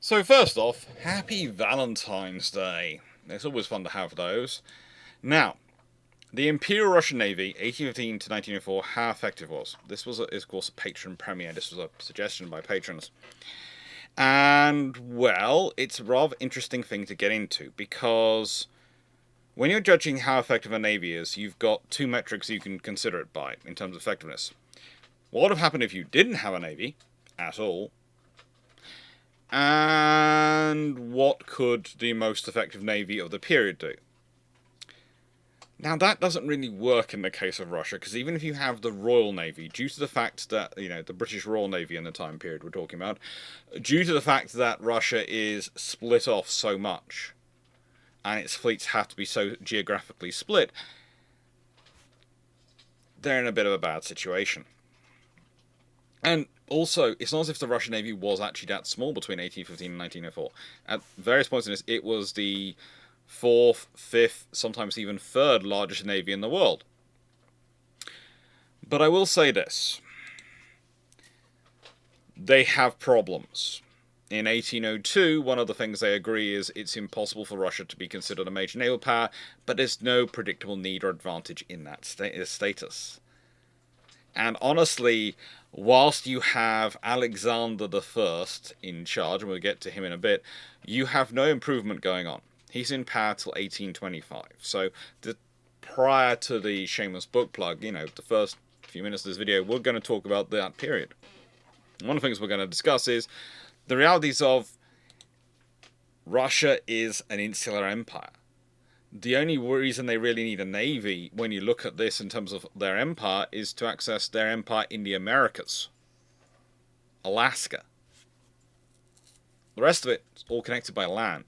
So first off, happy Valentine's Day. It's always fun to have those. Now, the Imperial Russian Navy, 1815 to 1904, how effective was. This was, of course, a patron premiere. This was a suggestion by patrons. And, well, it's a rather interesting thing to get into, because when you're judging how effective a navy is, you've got two metrics you can consider it by, in terms of effectiveness. What would have happened if you didn't have a navy, at all, and what could the most effective navy of the period do? Now, that doesn't really work in the case of Russia, because even if you have the Royal Navy, due to the fact that, the British Royal Navy in the time period we're talking about, due to the fact that Russia is split off so much, and its fleets have to be so geographically split, they're in a bit of a bad situation. And also, it's not as if the Russian Navy was actually that small between 1815 and 1904. At various points in this, it was the fourth, fifth, sometimes even third largest navy in the world. But I will say this. They have problems. In 1802, one of the things they agree is it's impossible for Russia to be considered a major naval power, but there's no predictable need or advantage in that status. And honestly, whilst you have Alexander I in charge, and we'll get to him in a bit, you have no improvement going on. He's in power till 1825. So prior to the Shameless book plug, the first few minutes of this video, we're going to talk about that period. One of the things we're going to discuss is the realities of Russia is an insular empire. The only reason they really need a navy, when you look at this in terms of their empire, is to access their empire in the Americas. Alaska. The rest of it is all connected by land.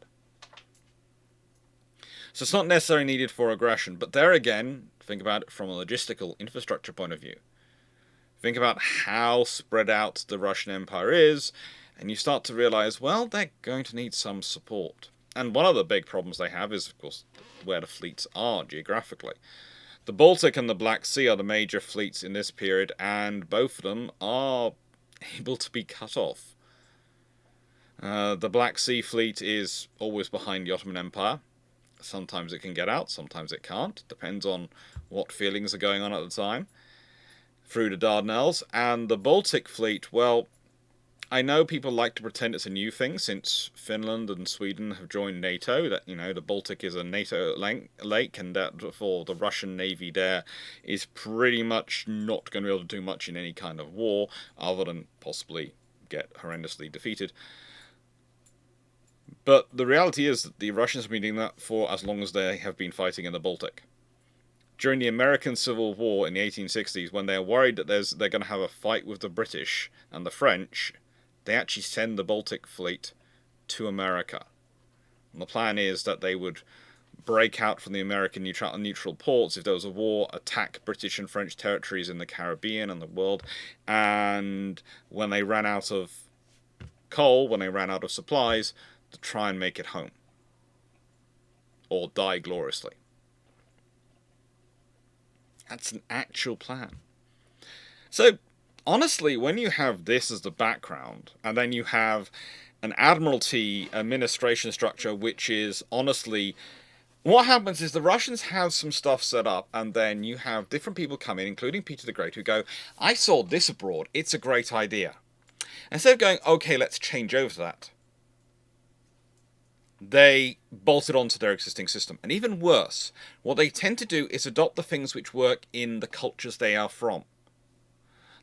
So it's not necessarily needed for aggression, but there again, think about it from a logistical infrastructure point of view. Think about how spread out the Russian Empire is, and you start to realize, well, they're going to need some support. And one of the big problems they have is, of course, where the fleets are geographically. The Baltic and the Black Sea are the major fleets in this period, and both of them are able to be cut off. The Black Sea fleet is always behind the Ottoman Empire. Sometimes it can get out, sometimes it can't. Depends on what feelings are going on at the time. Through the Dardanelles. And the Baltic fleet, well, I know people like to pretend it's a new thing since Finland and Sweden have joined NATO, that, the Baltic is a NATO lake, and that for the Russian Navy there is pretty much not going to be able to do much in any kind of war, other than possibly get horrendously defeated. But the reality is that the Russians have been doing that for as long as they have been fighting in the Baltic. During the American Civil War in the 1860s, when they're worried that they're going to have a fight with the British and the French, they actually send the Baltic fleet to America. And the plan is that they would break out from the American neutral ports if there was a war, attack British and French territories in the Caribbean and the world, and when they ran out of coal, when they ran out of supplies, to try and make it home. Or die gloriously. That's an actual plan. So, honestly, when you have this as the background, and then you have an admiralty administration structure, which is honestly, what happens is the Russians have some stuff set up, and then you have different people come in, including Peter the Great, who go, I saw this abroad, it's a great idea. Instead of going, okay, let's change over to that, they bolt it onto their existing system. And even worse, what they tend to do is adopt the things which work in the cultures they are from.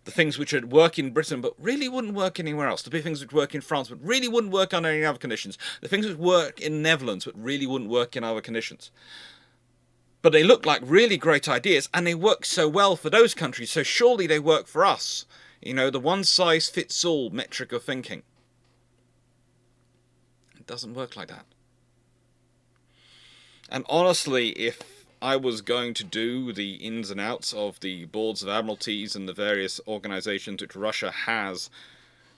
The things which would work in Britain but really wouldn't work anywhere else. The things which work in France but really wouldn't work under any other conditions. The things which work in the Netherlands but really wouldn't work in other conditions. But they look like really great ideas, and they work so well for those countries, so surely they work for us. The one-size-fits-all metric of thinking. It doesn't work like that. And honestly, if I was going to do the ins and outs of the boards of admiralties and the various organizations which Russia has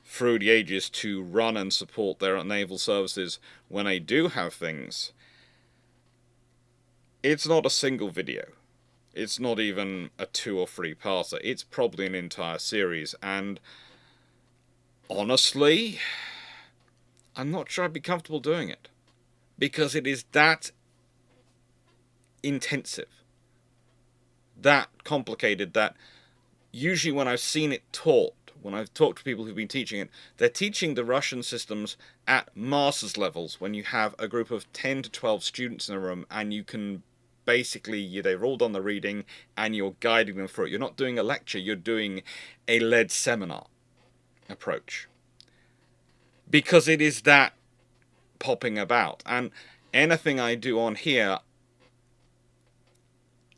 through the ages to run and support their naval services when they do have things, it's not a single video. It's not even a 2 or 3-parter. It's probably an entire series. And honestly, I'm not sure I'd be comfortable doing it. Because it is that intensive, that complicated, that usually when I've seen it taught, when I've talked to people who've been teaching it, they're teaching the Russian systems at master's levels, when you have a group of 10 to 12 students in a room and you can basically, they've all done the reading and you're guiding them through it. You're not doing a lecture, you're doing a led seminar approach. Because it is that popping about. And anything I do on here,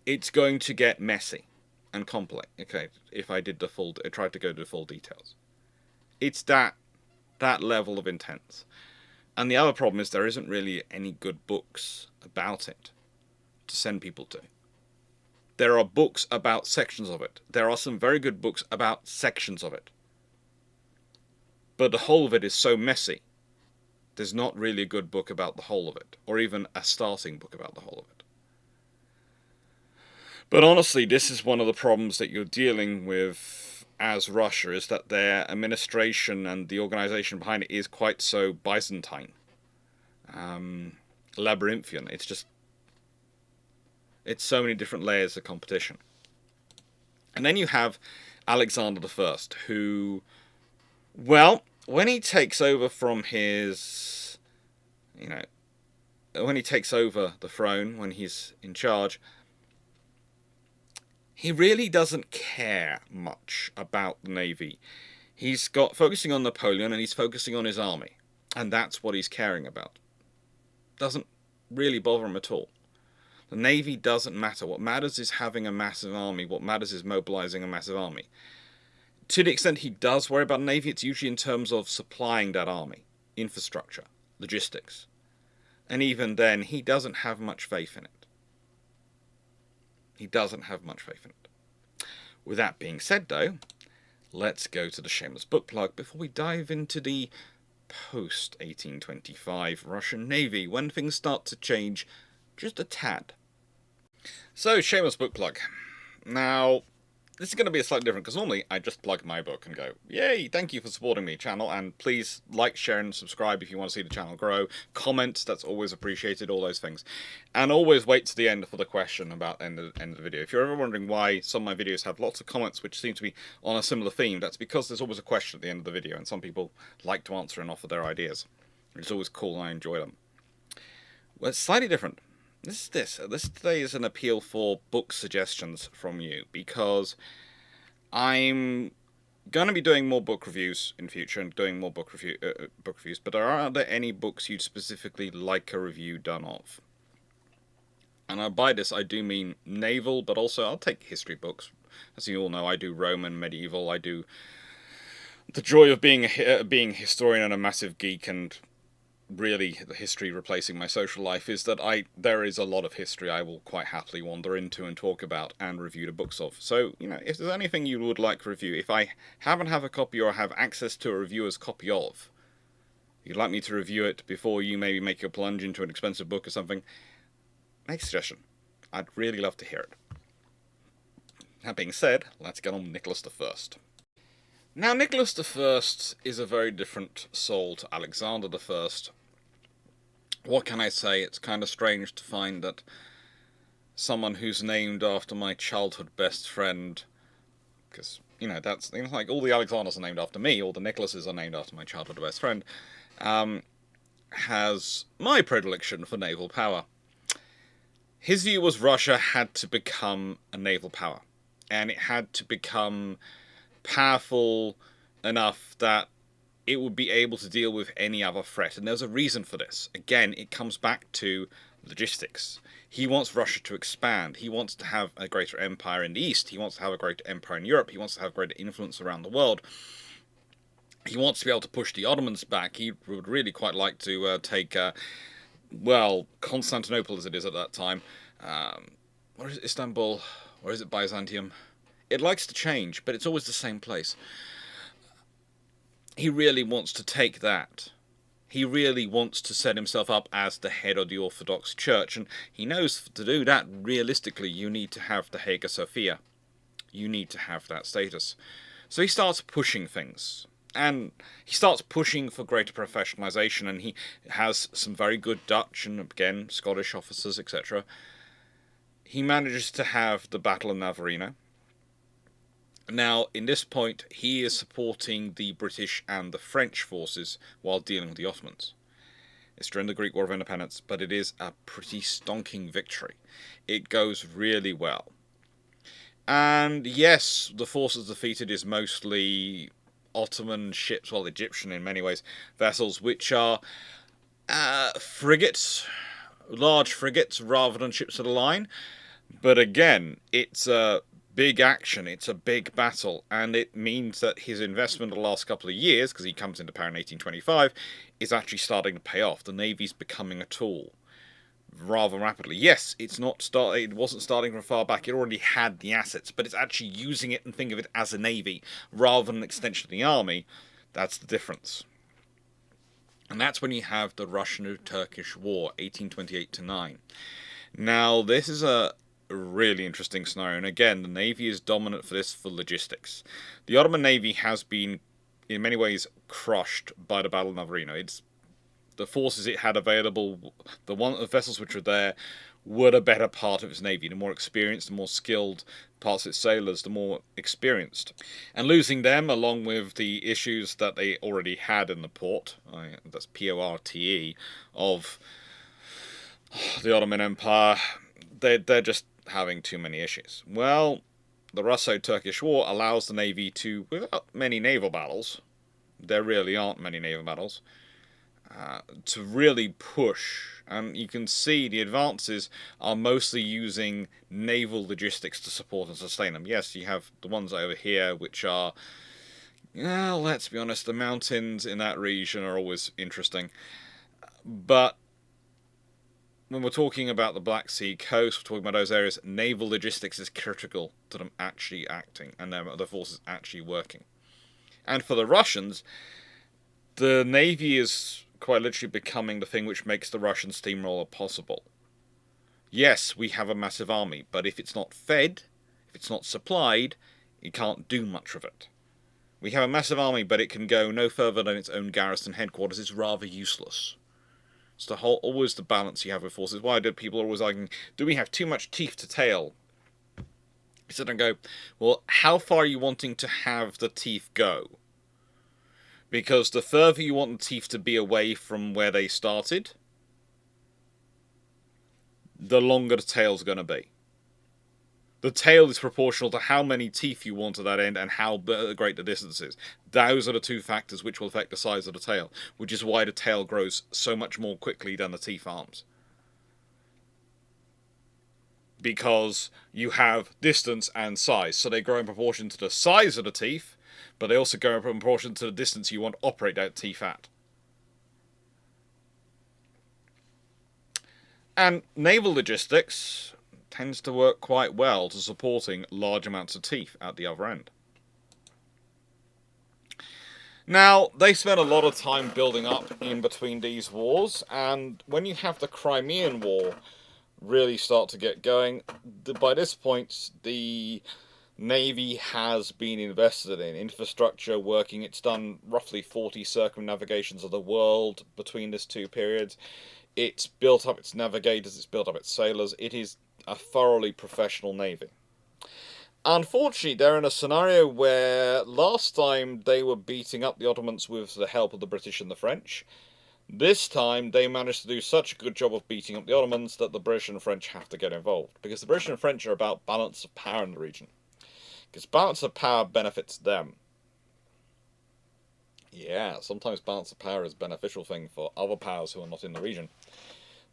it's going to get messy and complex. Okay, if I did tried to go to the full details. It's that level of intense. And the other problem is there isn't really any good books about it to send people to. There are books about sections of it. There are some very good books about sections of it. But the whole of it is so messy. There's not really a good book about the whole of it, or even a starting book about the whole of it. But honestly, this is one of the problems that you're dealing with as Russia, is that their administration and the organization behind it is quite so Byzantine. Labyrinthian. It's so many different layers of competition. And then you have Alexander I, who, well, when he takes over from his, when he takes over the throne, when he's in charge, he really doesn't care much about the navy. He's focusing on Napoleon and he's focusing on his army. And that's what he's caring about. Doesn't really bother him at all. The navy doesn't matter. What matters is having a massive army. What matters is mobilizing a massive army. To the extent he does worry about the navy, it's usually in terms of supplying that army, infrastructure, logistics. And even then, he doesn't have much faith in it. He doesn't have much faith in it. With that being said, though, let's go to the shameless book plug before we dive into the post-1825 Russian Navy, when things start to change just a tad. So, shameless book plug. Now, this is going to be a slightly different, because normally I just plug my book and go, yay, thank you for supporting me, channel, and please like, share, and subscribe if you want to see the channel grow. Comment, that's always appreciated, all those things. And always wait to the end for the question about end of the video. If you're ever wondering why some of my videos have lots of comments which seem to be on a similar theme, that's because there's always a question at the end of the video, and some people like to answer and offer their ideas. It's always cool and I enjoy them. Well, it's slightly different. This today is an appeal for book suggestions from you, because I'm going to be doing more book reviews in future and doing more book reviews, but are there any books you'd specifically like a review done of? And by this I do mean naval, but also I'll take history books. As you all know, I do Roman, medieval, I do the joy of being a historian and a massive geek, and really the history replacing my social life is that there is a lot of history I will quite happily wander into and talk about and review the books of. So, if there's anything you would like to review, if I haven't have a copy or have access to a reviewer's copy of, you'd like me to review it before you maybe make your plunge into an expensive book or something, make a suggestion. I'd really love to hear it. That being said, let's get on with Nicholas I. Now, Nicholas I is a very different soul to Alexander I. What can I say? It's kind of strange to find that someone who's named after my childhood best friend, because, that's like all the Alexanders are named after me, all the Nicholases are named after my childhood best friend, has my predilection for naval power. His view was Russia had to become a naval power, and it had to become powerful enough that it would be able to deal with any other threat. And there's a reason for this. Again, it comes back to logistics. He wants Russia to expand. He wants to have a greater empire in the East. He wants to have a greater empire in Europe. He wants to have greater influence around the world. He wants to be able to push the Ottomans back. He would really quite like to take, Constantinople as it is at that time. Or is it Istanbul? Or is it Byzantium? It likes to change, but it's always the same place. He really wants to take that. He really wants to set himself up as the head of the Orthodox Church, and he knows to do that, realistically, you need to have the Hagia Sophia. You need to have that status. So he starts pushing things. And he starts pushing for greater professionalisation, and he has some very good Dutch and, again, Scottish officers, etc. He manages to have the Battle of Navarino. Now, in this point, he is supporting the British and the French forces while dealing with the Ottomans. It's during the Greek War of Independence, but it is a pretty stonking victory. It goes really well. And yes, the forces defeated is mostly Ottoman ships, well, Egyptian in many ways, vessels, which are frigates, large frigates, rather than ships of the line. But again, it's a big action, it's a big battle, and it means that his investment the last couple of years, because he comes into power in 1825, is actually starting to pay off. The Navy's becoming a tool rather rapidly. Yes, it wasn't starting from far back, it already had the assets, but it's actually using it and think of it as a Navy rather than an extension of the army. That's the difference. And that's when you have the Russian-Turkish War, 1828-9. Now, this is a really interesting scenario, and again, the Navy is dominant for this for logistics. The Ottoman Navy has been, in many ways, crushed by the Battle of Navarino. The forces it had available, the vessels which were there, were the better part of its navy. The more experienced, the more skilled parts of its sailors, the more experienced. And losing them, along with the issues that they already had in the port, that's PORTE, of the Ottoman Empire, they're just having too many issues. Well, the Russo-Turkish War allows the Navy to, without many naval battles, there really aren't many naval battles, to really push. And you can see the advances are mostly using naval logistics to support and sustain them. Yes, you have the ones over here, which are, well, let's be honest, the mountains in that region are always interesting. But when we're talking about the Black Sea coast, we're talking about those areas, naval logistics is critical to them actually acting and the forces actually working. And for the Russians, the Navy is quite literally becoming the thing which makes the Russian steamroller possible. Yes, we have a massive army, but if it's not fed, if it's not supplied, you can't do much of it. We have a massive army, but it can go no further than its own garrison headquarters. It's rather useless. It's always the balance you have with forces. Why do people always arguing, do we have too much teeth to tail? You sit and go, well, how far are you wanting to have the teeth go? Because the further you want the teeth to be away from where they started, the longer the tail's going to be. The tail is proportional to how many teeth you want at that end and how great the distance is. Those are the two factors which will affect the size of the tail, which is why the tail grows so much more quickly than the teeth arms. Because you have distance and size, so they grow in proportion to the size of the teeth, but they also go in proportion to the distance you want to operate that teeth at. And naval logistics tends to work quite well to supporting large amounts of teeth at the other end. Now, they spent a lot of time building up in between these wars, and when you have the Crimean War really start to get going, by this point, the Navy has been invested in infrastructure working. It's done roughly 40 circumnavigations of the world between these two periods. It's built up its navigators, it's built up its sailors. It is a thoroughly professional Navy. Unfortunately, they're in a scenario where last time they were beating up the Ottomans with the help of the British and the French. This time, they managed to do such a good job of beating up the Ottomans that the British and French have to get involved. Because the British and French are about balance of power in the region. Because balance of power benefits them. Yeah, sometimes balance of power is a beneficial thing for other powers who are not in the region.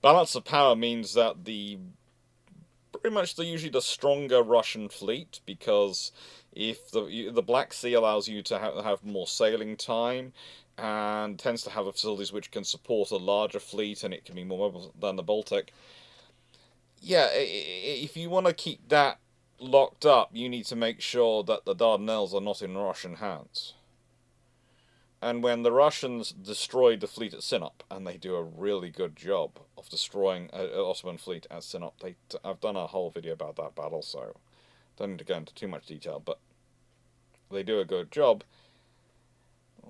Balance of power means that pretty much usually the stronger Russian fleet, because if the Black Sea allows you to have more sailing time, and tends to have facilities which can support a larger fleet, and it can be more mobile than the Baltic. Yeah, if you want to keep that locked up, you need to make sure that the Dardanelles are not in Russian hands. And when the Russians destroyed the fleet at Sinop, and they do a really good job of destroying an Ottoman fleet at Sinop, I've done a whole video about that battle, so don't need to go into too much detail, but they do a good job.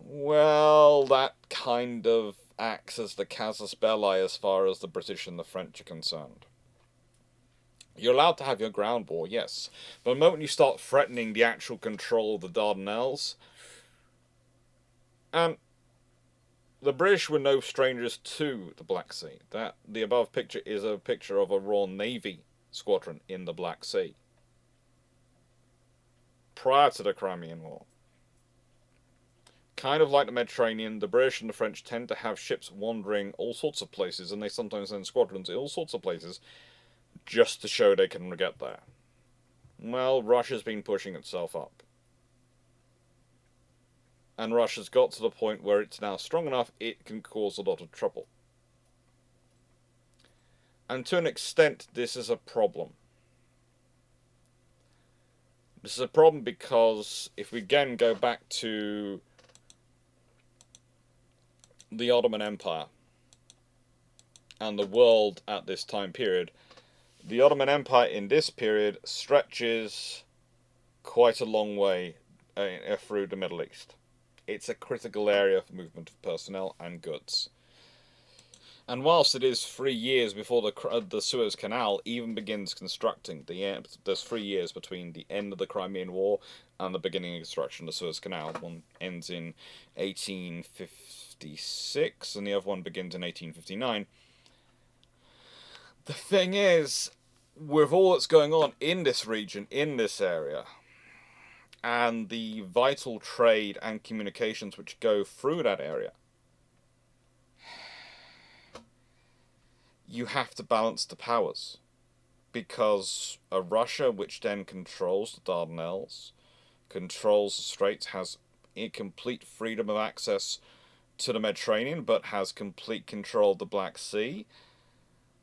Well, that kind of acts as the casus belli as far as the British and the French are concerned. You're allowed to have your ground war, yes, but the moment you start threatening the actual control of the Dardanelles, and the British were no strangers to the Black Sea. That the above picture is a picture of a Royal Navy squadron in the Black Sea prior to the Crimean War. Kind of like the Mediterranean, the British and the French tend to have ships wandering all sorts of places, and they sometimes send squadrons in all sorts of places just to show they can get there. Well, Russia's been pushing itself up. And Russia's got to the point where it's now strong enough it can cause a lot of trouble. And to an extent, this is a problem. This is a problem because if we again go back to the Ottoman Empire and the world at this time period, the Ottoman Empire in this period stretches quite a long way through the Middle East. It's a critical area for movement of personnel and goods. And whilst it is 3 years before the Suez Canal even begins constructing, there's 3 years between the end of the Crimean War and the beginning of construction of the Suez Canal. One ends in 1856 and the other one begins in 1859. The thing is, with all that's going on in this region, in this area, and the vital trade and communications which go through that area, you have to balance the powers. Because a Russia which then controls the Dardanelles, controls the Straits, has complete freedom of access to the Mediterranean, but has complete control of the Black Sea,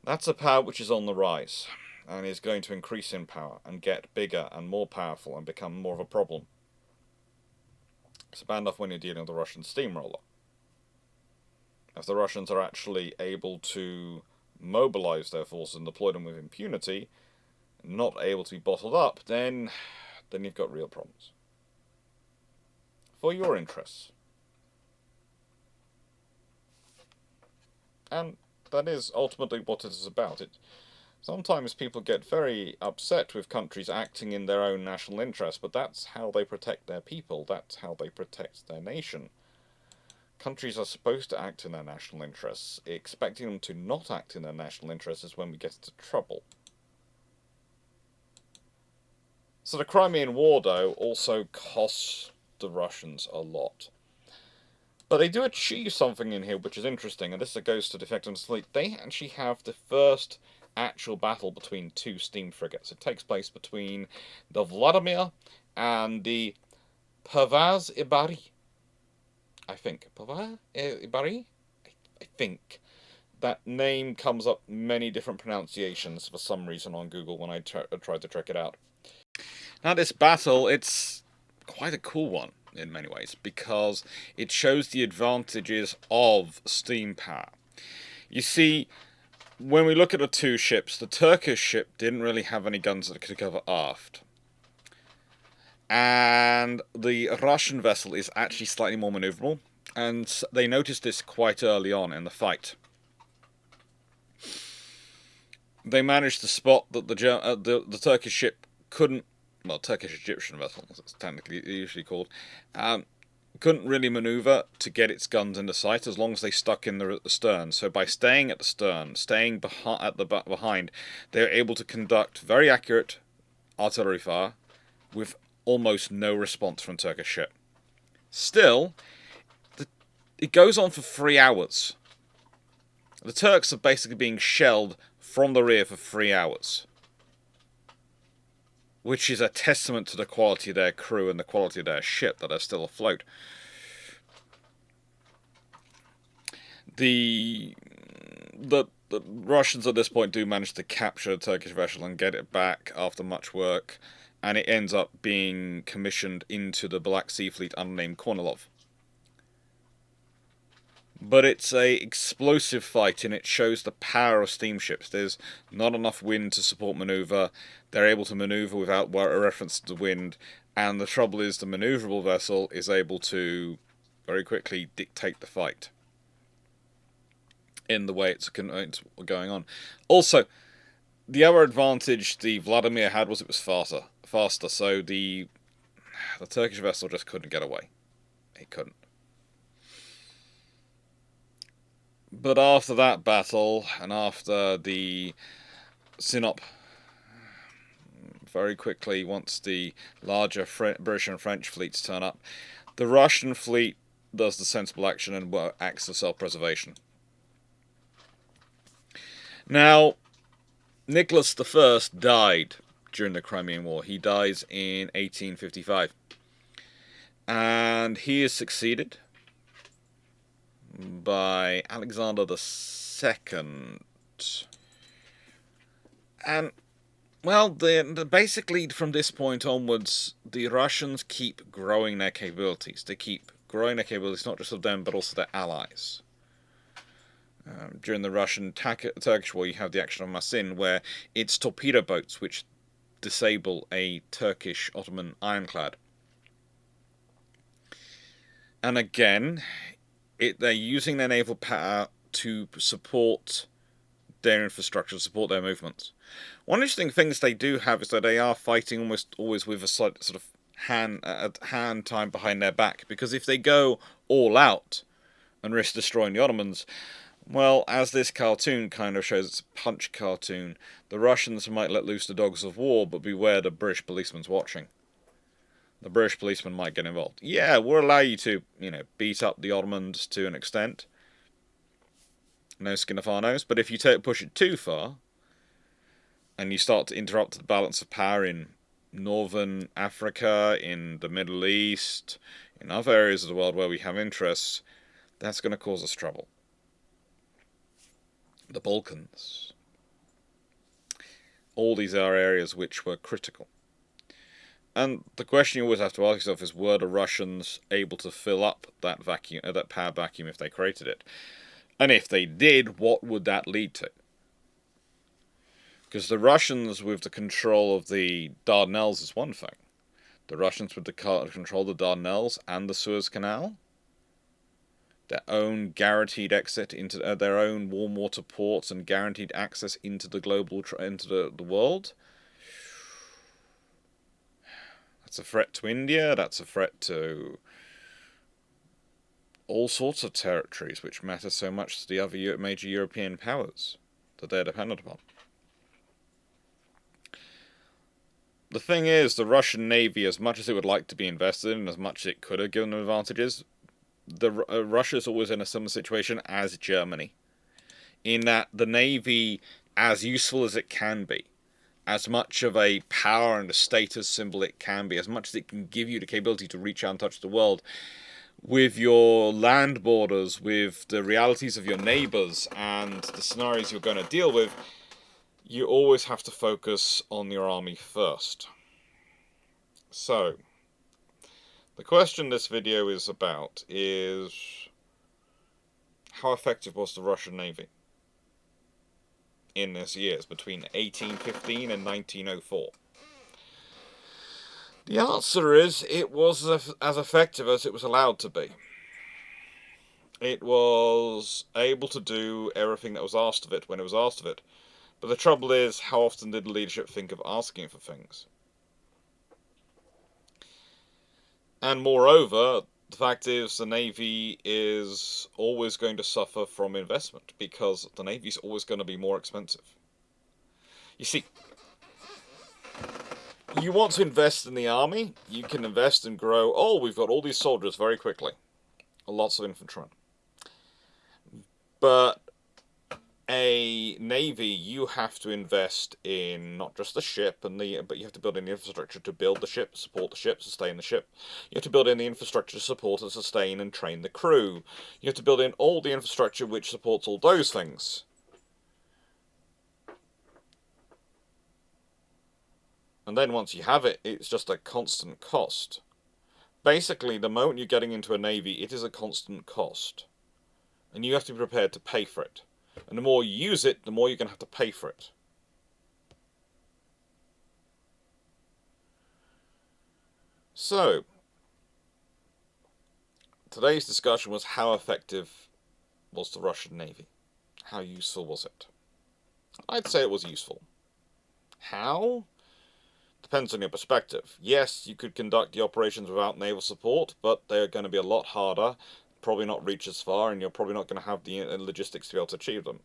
that's a power which is on the rise, and is going to increase in power, and get bigger and more powerful, and become more of a problem. It's bad enough when you're dealing with the Russian steamroller. If the Russians are actually able to mobilize their forces and deploy them with impunity, not able to be bottled up, then you've got real problems. For your interests. And that is ultimately what it is about. Sometimes people get very upset with countries acting in their own national interest, but that's how they protect their people, that's how they protect their nation. Countries are supposed to act in their national interests. Expecting them to not act in their national interests is when we get into trouble. So the Crimean War, though, also costs the Russians a lot. But they do achieve something in here which is interesting, and this goes to defect and sleep. They actually have the first actual battle between two steam frigates. It takes place between the Vladimir and the Pervaz Ibari. I think. Pervaz Ibari? I think. That name comes up many different pronunciations for some reason on Google when I tried to track it out. Now this battle, it's quite a cool one in many ways, because it shows the advantages of steam power. You see, when we look at the two ships, the Turkish ship didn't really have any guns that could cover aft. And the Russian vessel is actually slightly more maneuverable, and they noticed this quite early on in the fight. They managed to spot that the Turkish ship couldn't, well, Turkish-Egyptian vessel, as it's technically usually called, couldn't really maneuver to get its guns into sight as long as they stuck in the stern. So by staying at the stern, staying behind, they were able to conduct very accurate artillery fire with almost no response from Turkish ship. Still, it goes on for 3 hours. The Turks are basically being shelled from the rear for 3 hours, which is a testament to the quality of their crew and the quality of their ship that are still afloat. The Russians at this point do manage to capture a Turkish vessel and get it back after much work, and it ends up being commissioned into the Black Sea Fleet unnamed Kornilov. But it's a explosive fight, and it shows the power of steamships. There's not enough wind to support maneuver. They're able to maneuver without a reference to the wind, and the trouble is the maneuverable vessel is able to very quickly dictate the fight in the way it's going on. Also, the other advantage the Vladimir had was it was faster. So the Turkish vessel just couldn't get away. It couldn't. But after that battle, and after the Sinop, very quickly, once the larger British and French fleets turn up, the Russian fleet does the sensible action and acts of self-preservation. Now, Nicholas I died during the Crimean War. He dies in 1855. And he is succeeded by Alexander II. And, well, basically from this point onwards, the Russians keep growing their capabilities. They keep growing their capabilities, not just of them, but also their allies. During the Russian-Turkish War, you have the action of Masin, where it's torpedo boats which disable a Turkish Ottoman ironclad. And again, they're using their naval power to support their infrastructure, to support their movements. One interesting thing they do have is that they are fighting almost always with a sort of hand time behind their back, because if they go all out and risk destroying the Ottomans, well, as this cartoon kind of shows, it's a punch cartoon, the Russians might let loose the dogs of war, but beware the British policeman's watching. The British policeman might get involved. Yeah, we'll allow you to, beat up the Ottomans to an extent. No skin off our nose. But if you push it too far, and you start to interrupt the balance of power in northern Africa, in the Middle East, in other areas of the world where we have interests, that's going to cause us trouble. The Balkans. All these are areas which were critical. And the question you always have to ask yourself is, were the Russians able to fill up that vacuum, that power vacuum, if they created it? And if they did, what would that lead to? Because the Russians with the control of the Dardanelles is one thing. The Russians with the control of the Dardanelles and the Suez Canal, their own guaranteed exit into their own warm water ports and guaranteed access into the the world. That's a threat to India. That's a threat to all sorts of territories which matter so much to the other major European powers that they're dependent upon. The thing is, the Russian Navy, as much as it would like to be invested in, as much as it could have given them advantages, Russia's always in a similar situation as Germany, in that the Navy, as useful as it can be, as much of a power and a status symbol it can be, as much as it can give you the capability to reach out and touch the world, with your land borders, with the realities of your neighbours and the scenarios you're going to deal with, you always have to focus on your army first. So, the question this video is about is, how effective was the Russian Navy in these years between 1815 and 1904? The answer is, it was as effective as it was allowed to be. It was able to do everything that was asked of it when it was asked of it. But the trouble is, how often did the leadership think of asking for things? And moreover, the fact is, the Navy is always going to suffer from investment, because the Navy is always going to be more expensive. You see, you want to invest in the army, you can invest and grow. Oh, we've got all these soldiers very quickly. Lots of infantrymen. But a navy, you have to invest in not just the ship, but you have to build in the infrastructure to build the ship, support the ship, sustain the ship. You have to build in the infrastructure to support and sustain and train the crew. You have to build in all the infrastructure which supports all those things. And then once you have it, it's just a constant cost. Basically, the moment you're getting into a navy, it is a constant cost. And you have to be prepared to pay for it. And the more you use it, the more you're going to have to pay for it. So, Today's discussion was how effective was the Russian Navy? How useful was it? I'd say it was useful. How? Depends on your perspective. Yes, you could conduct the operations without naval support, but they're going to be a lot harder, probably not reach as far, and you're probably not going to have the logistics to be able to achieve them.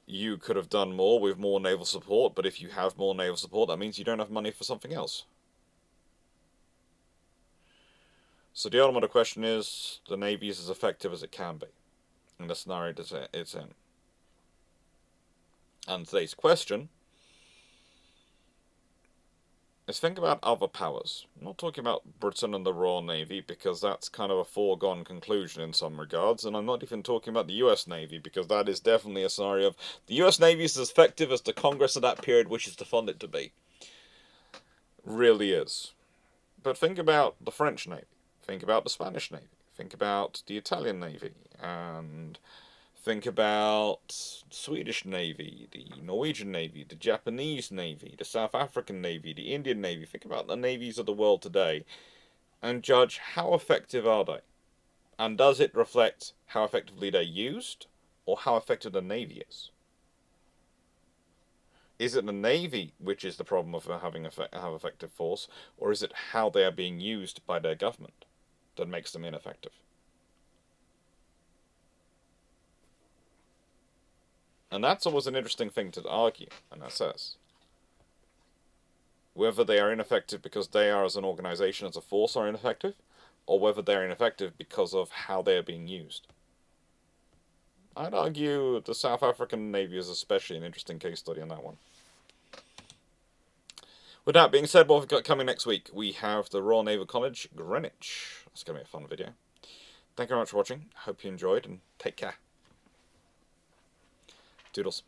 You could have done more with more naval support, but if you have more naval support, that means you don't have money for something else. So the ultimate question is, the Navy is as effective as it can be in the scenario it's in. And today's question is, think about other powers. I'm not talking about Britain and the Royal Navy, because that's kind of a foregone conclusion in some regards, and I'm not even talking about the US Navy, because that is definitely a scenario of the US Navy is as effective as the Congress of that period wishes to fund it to be. Really is. But think about the French Navy. Think about the Spanish Navy. Think about the Italian Navy. And think about the Swedish Navy, the Norwegian Navy, the Japanese Navy, the South African Navy, the Indian Navy. Think about the navies of the world today and judge how effective are they. And does it reflect how effectively they're used or how effective the Navy is? Is it the Navy which is the problem of having effective force, or is it how they are being used by their government that makes them ineffective? And that's always an interesting thing to argue and assess. Whether they are ineffective because they are as an organization, as a force, are ineffective, or whether they're ineffective because of how they are being used. I'd argue the South African Navy is especially an interesting case study on that one. With that being said, what we've got coming next week, we have the Royal Naval College, Greenwich. That's going to be a fun video. Thank you very much for watching. Hope you enjoyed, and take care. Doodles.